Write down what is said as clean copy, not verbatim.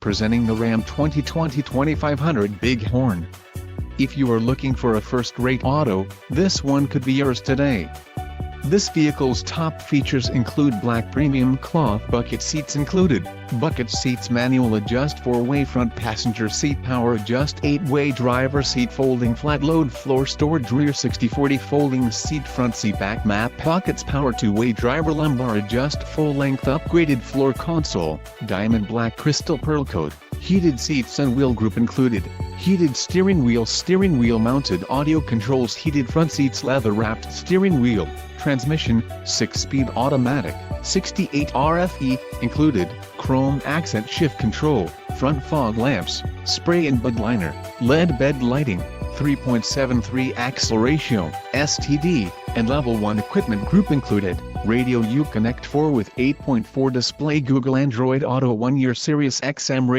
presenting the Ram 2020 2500 Bighorn. If you are looking for a first-rate auto, this one could be yours today. This vehicle's top features include black premium cloth bucket seats included, bucket seats manual adjust 4-way front passenger seat power adjust 8-way driver seat folding flat load floor storage rear 60/40 folding seat front seat back map pockets power 2-way driver lumbar adjust full length upgraded floor console, diamond black crystal pearl coat, heated seats and wheel group included, heated steering wheel mounted audio controls heated front seats leather wrapped steering wheel, transmission, 6-speed automatic, 68 RFE, included, chrome accent shift control, front fog lamps, spray and bud liner, LED bed lighting, 3.73 axle ratio, STD, and level 1 equipment group included, radio Uconnect 4 with 8.4 display Google Android Auto 1-year Sirius XM radio.